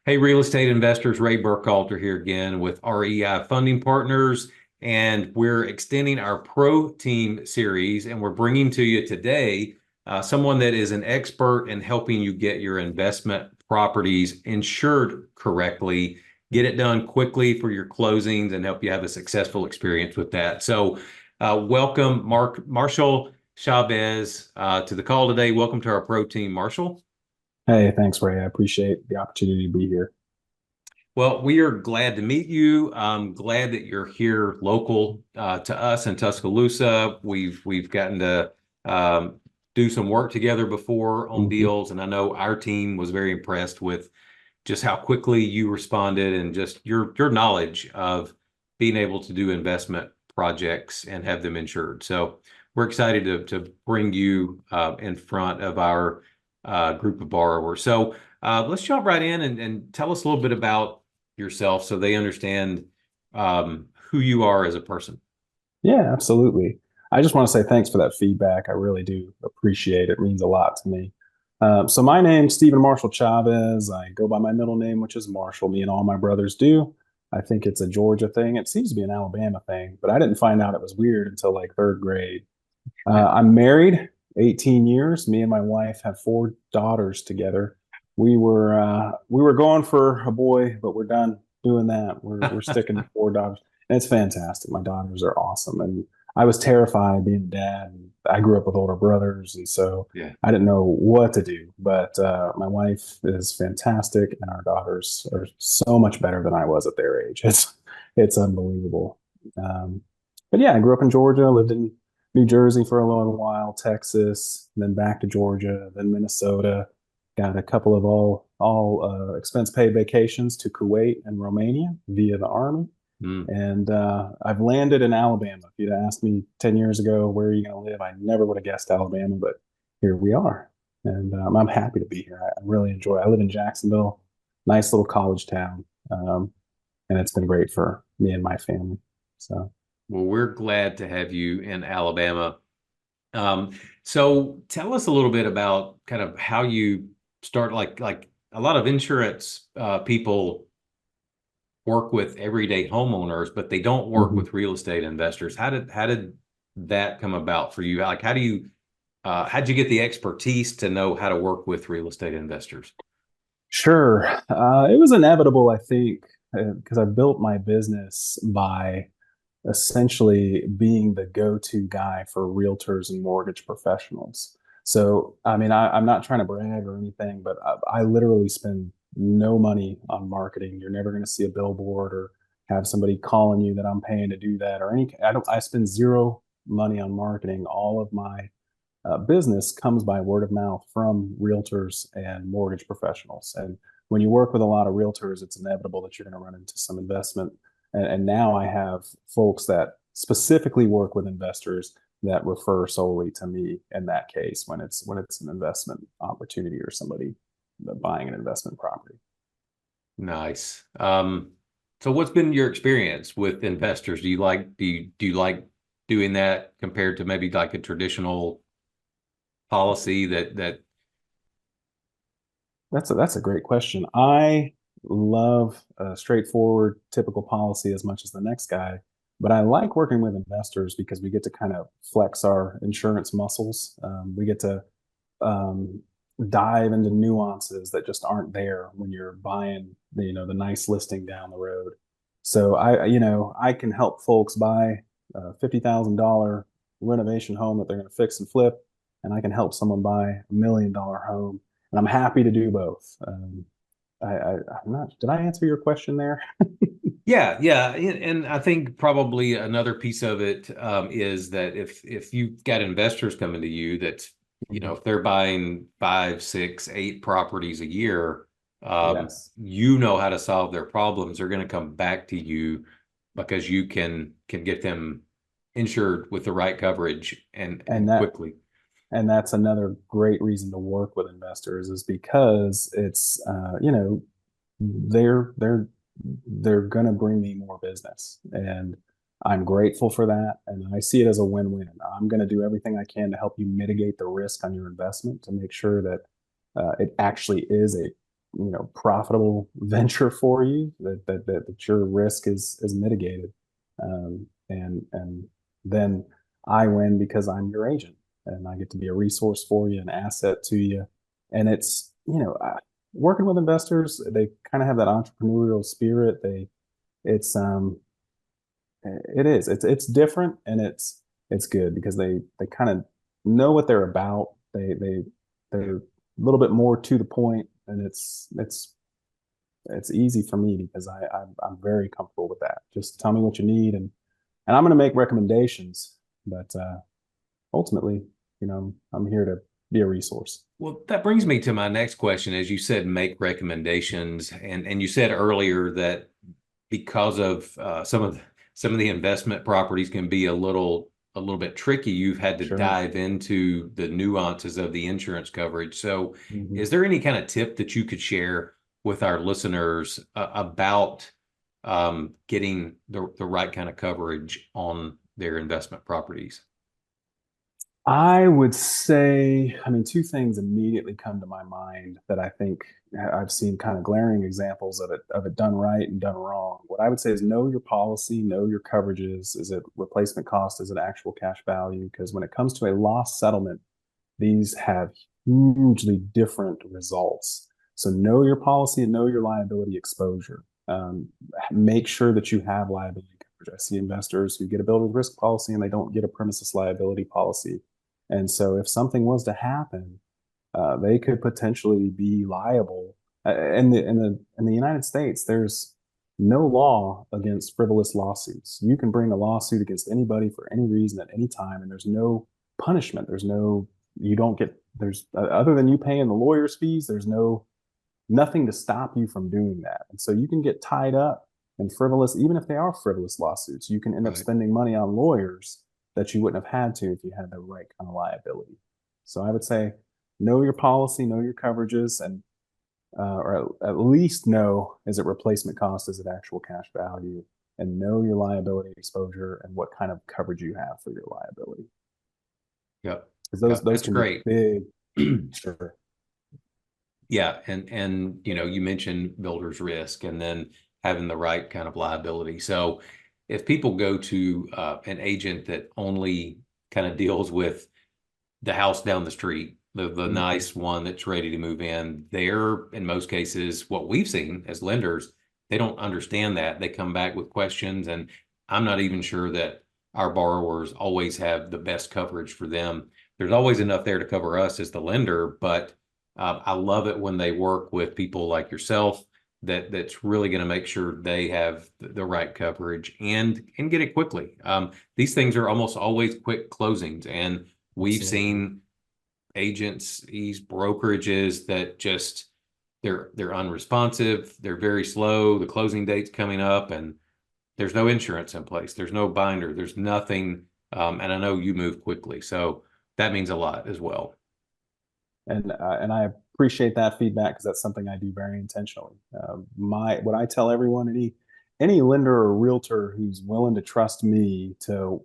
Hey, real estate investors, Ray Burkhalter here again with REI Funding Partners, and we're extending our Pro Team series, and we're bringing to you today someone that is an expert in helping you get your investment properties insured correctly, get it done quickly for your closings, and help you have a successful experience with that. So, welcome, Marshall Chavez, to the call today. Welcome to our Pro Team, Marshall. Hey, thanks, Ray. I appreciate the opportunity to be here. Well, we are glad to meet you. I'm glad that you're here local to us in Tuscaloosa. We've gotten to do some work together before on hmm deals, and I know our team was very impressed with just how quickly you responded and just your knowledge of being able to do investment projects and have them insured. So we're excited to bring you in front of our group of borrowers. So let's jump right in and tell us a little bit about yourself so they understand who you are as a person. Yeah, absolutely. I just want to say thanks for that feedback. I really do appreciate it. It means a lot to me. So my name's Stephen Marshall Chavez. I go by my middle name, which is Marshall. Me and all my brothers do. I think it's a Georgia thing. It seems to be an Alabama thing, but I didn't find out it was weird until like third grade. I'm married, 18 years. Me and my wife have four daughters together. We were going for a boy, but we're done doing that. We're sticking to four daughters. And it's fantastic. My daughters are awesome. And I was terrified being a dad. I grew up with older brothers, and so Yeah. I didn't know what to do. But my wife is fantastic, and our daughters are so much better than I was at their age. It's unbelievable. Um, but yeah, I grew up in Georgia, lived in New Jersey for a little while, Texas, then back to Georgia, then Minnesota. Got a couple of all expense paid vacations to Kuwait and Romania via the Army. Mm. And I've landed in Alabama. If you'd asked me 10 years ago, where are you going to live? I never would have guessed Alabama, but here we are. And I'm happy to be here. I really enjoy it. I live in Jacksonville, nice little college town. And it's been great for me and my family. So, Well, we're glad to have you in Alabama. So tell us a little bit about kind of how you start, like a lot of insurance people work with everyday homeowners, but they don't work mhm. with real estate investors. How did that come about for you? Like, how do you how'd you get the expertise to know how to work with real estate investors? Sure. It was inevitable, I think, because I built my business by essentially being the go-to guy for realtors and mortgage professionals. So, I mean, I'm not trying to brag or anything, but I literally spend no money on marketing. You're never going to see a billboard or have somebody calling you that I'm paying to do that or any. I don't. I spend zero money on marketing. All of my business comes by word of mouth from realtors and mortgage professionals. And when you work with a lot of realtors, it's inevitable that you're going to run into some investment. And now I have folks that specifically work with investors that refer solely to me in that case when it's an investment opportunity or somebody buying an investment property. Nice. So what's been your experience with investors? Do you like doing that compared to maybe like a traditional policy that That's a great question. I love a straightforward, typical policy as much as the next guy, but I like working with investors because we get to kind of flex our insurance muscles. We get to um, dive into nuances that just aren't there when you're buying, the nice listing down the road. So I can help folks buy a $50,000 renovation home that they're going to fix and flip, and I can help someone buy $1 million home, and I'm happy to do both. I'm not. Did I answer your question there? yeah, and I think probably another piece of it is that if you've got investors coming to you that Mhm. if they're buying five, six, eight properties a year, Yes. you know how to solve their problems. They're going to come back to you because you can get them insured with the right coverage And and that quickly. and that's another great reason to work with investors is because it's they're going to bring me more business, and I'm grateful for that, and I see it as a win-win. I'm going to do everything I can to help you mitigate the risk on your investment to make sure that it actually is a profitable venture for you, that your risk is mitigated. And then I win because I'm your agent and I get to be a resource for you, an asset to you. And it's, working with investors, they kind of have that entrepreneurial spirit. It's, it's different, and it's good because they kind of know what they're about. They're a little bit more to the point, and it's easy for me because I'm very comfortable with that. Just tell me what you need, and I'm going to make recommendations, but ultimately, I'm here to be a resource. Well, that brings me to my next question. As you said, make recommendations, and you said earlier that because of some of the investment properties can be a little bit tricky, you've had to Sure. dive into the nuances of the insurance coverage. So, Mhm. is there any kind of tip that you could share with our listeners about getting the right kind of coverage on their investment properties? I would say, I mean, two things immediately come to my mind that I think I've seen kind of glaring examples of it done right and done wrong. What I would say is know your policy, know your coverages. Is it replacement cost? Is it actual cash value? Because when it comes to a loss settlement, these have hugely different results. So know your policy and know your liability exposure. Make sure that you have liability coverage. I see investors who get a builder's risk policy and they don't get a premises liability policy. And so if something was to happen, they could potentially be liable. In the United States, there's no law against frivolous lawsuits. You can bring a lawsuit against anybody for any reason at any time, and there's no punishment. There's no you don't get there's other than you paying the lawyer's fees. There's nothing to stop you from doing that, and so you can get tied up in frivolous, even if they are frivolous lawsuits. You can end up Right. spending money on lawyers that you wouldn't have had to if you had the right kind of liability. So I would say know your policy, know your coverages, and or at least know, is it replacement cost, is it actual cash value, and know your liability exposure and what kind of coverage you have for your liability. Yep. Because those Yep. those That's can be great. big. Sure. Yeah, and you mentioned builder's risk and then having the right kind of liability. So if people go to an agent that only kind of deals with the house down the street, the Mhm. nice one that's ready to move in, they're in most cases what we've seen as lenders, they don't understand that. They come back with questions, and I'm not even sure that our borrowers always have the best coverage for them. There's always enough there to cover us as the lender, but I love it when they work with people like yourself that's really going to make sure they have the right coverage and get it quickly. These things are almost always quick closings, and we've Absolutely. seen agencies, brokerages that just they're unresponsive, they're very slow, the closing date's coming up, and there's no insurance in place, there's no binder, there's nothing. And I know you move quickly, so that means a lot as well. And I appreciate that feedback because that's something I do very intentionally. My what I tell everyone, any lender or realtor who's willing to trust me to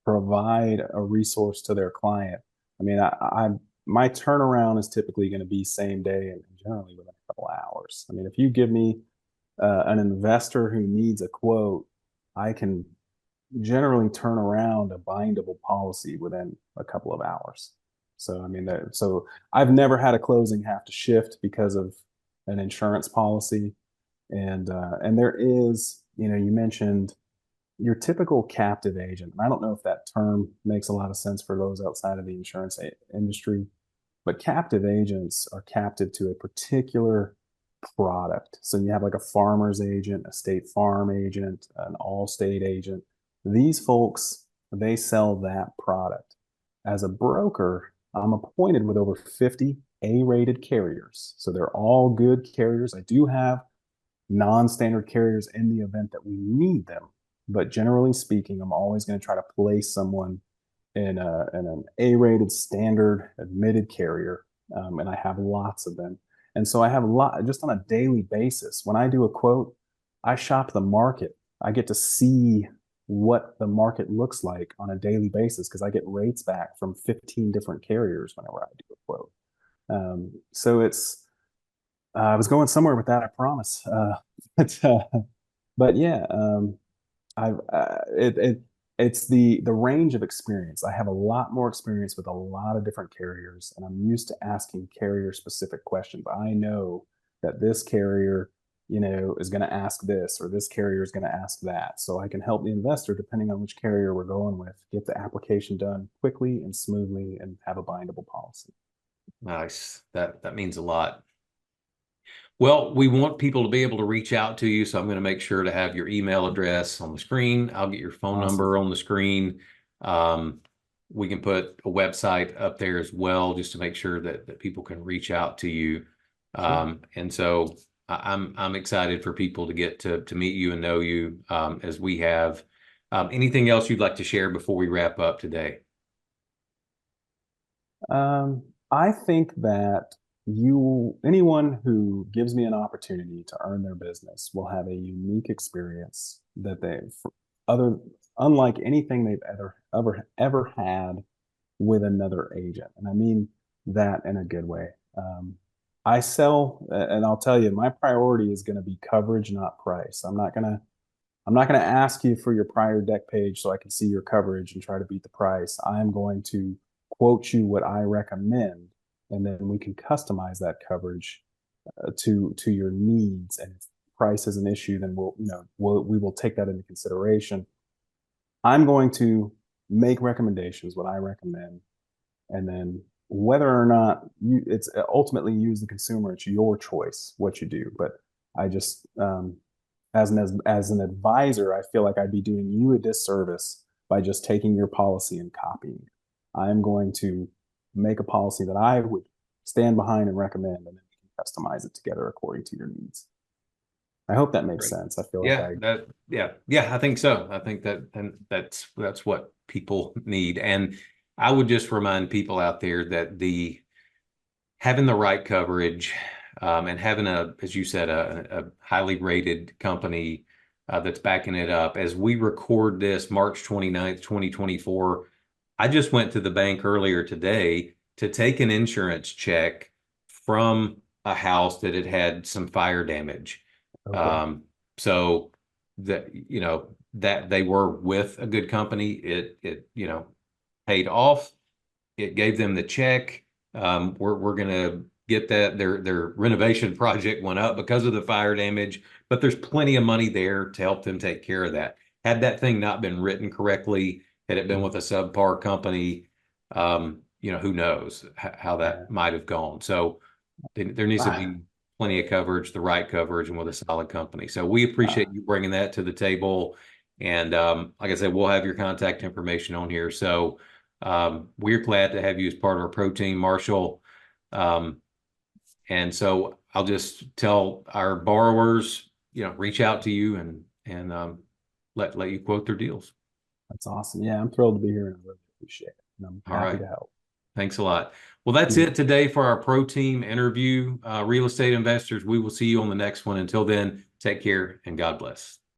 provide a resource to their client. I mean, I my turnaround is typically going to be same day and generally within a couple of hours. I mean, if you give me an investor who needs a quote, I can generally turn around a bindable policy within a couple of hours. So I mean that so I've never had a closing have to shift because of an insurance policy. And there is, you mentioned your typical captive agent. And I don't know if that term makes a lot of sense for those outside of the insurance industry, but captive agents are captive to a particular product. So you have like a farmer's agent, a state farm agent, an all-state agent. These folks, they sell that product. As a broker, I'm appointed with over 50 A-rated carriers. So they're all good carriers. I do have non-standard carriers in the event that we need them. But generally speaking, I'm always going to try to place someone in an A-rated standard admitted carrier, and I have lots of them. And so I have a lot just on a daily basis. When I do a quote, I shop the market. I get to see what the market looks like on a daily basis because I get rates back from 15 different carriers whenever I do a quote. So I was going somewhere with that, I promise. But but yeah, I've it's the range of experience. I have a lot more experience with a lot of different carriers, and I'm used to asking carrier specific questions. I know that this carrier, is going to ask this, or this carrier is going to ask that, so I can help the investor depending on which carrier we're going with, get the application done quickly and smoothly, and have a bindable policy. Nice. That means a lot. Well, we want people to be able to reach out to you, so I'm going to make sure to have your email address on the screen. I'll get your phone Awesome. number on the screen. Um, we can put a website up there as well, just to make sure that people can reach out to you. Sure. And so I'm excited for people to get to meet you and know you as we have. Anything else you'd like to share before we wrap up today? I think that anyone who gives me an opportunity to earn their business will have a unique experience that other, unlike anything they've ever had with another agent. And I mean that in a good way. I sell, and I'll tell you, my priority is going to be coverage, not price. I'm not gonna ask you for your prior deck page so I can see your coverage and try to beat the price. I'm going to quote you what I recommend, and then we can customize that coverage to your needs. And if price is an issue, then we will take that into consideration. I'm going to make recommendations, what I recommend, and then whether or not it's ultimately you as the consumer, it's your choice what you do. But I just as an advisor, I feel like I'd be doing you a disservice by just taking your policy and copying it. I'm going to make a policy that I would stand behind and recommend, and then we can customize it together according to your needs. I hope that makes Great. sense. I feel like Yeah, yeah, I think so. I think that and that's what people need. And I would just remind people out there that the having the right coverage and having as you said, a highly rated company that's backing it up. As we record this March 29th, 2024, I just went to the bank earlier today to take an insurance check from a house that had had some fire damage. okay. So that, that they were with a good company, it paid off. It gave them the check. We're gonna get that their renovation project went up because of the fire damage, but there's plenty of money there to help them take care of that. Had that thing not been written correctly, had it been with a subpar company, who knows how Yeah. that might have gone. So there needs to Ah, be plenty of coverage, the right coverage, and with a solid company. So we appreciate you bringing that to the table. And like I said, we'll have your contact information on here. So we're glad to have you as part of our pro team, Marshall. Um, and so I'll just tell our borrowers, reach out to you and let you quote their deals. that's awesome. Yeah, I'm thrilled to be here and I really appreciate it. And I'm All happy right. to help. Thanks a lot. Well, that's Mhm. it today for our pro team interview. Real estate investors, we will see you on the next one. Until then, take care and God bless.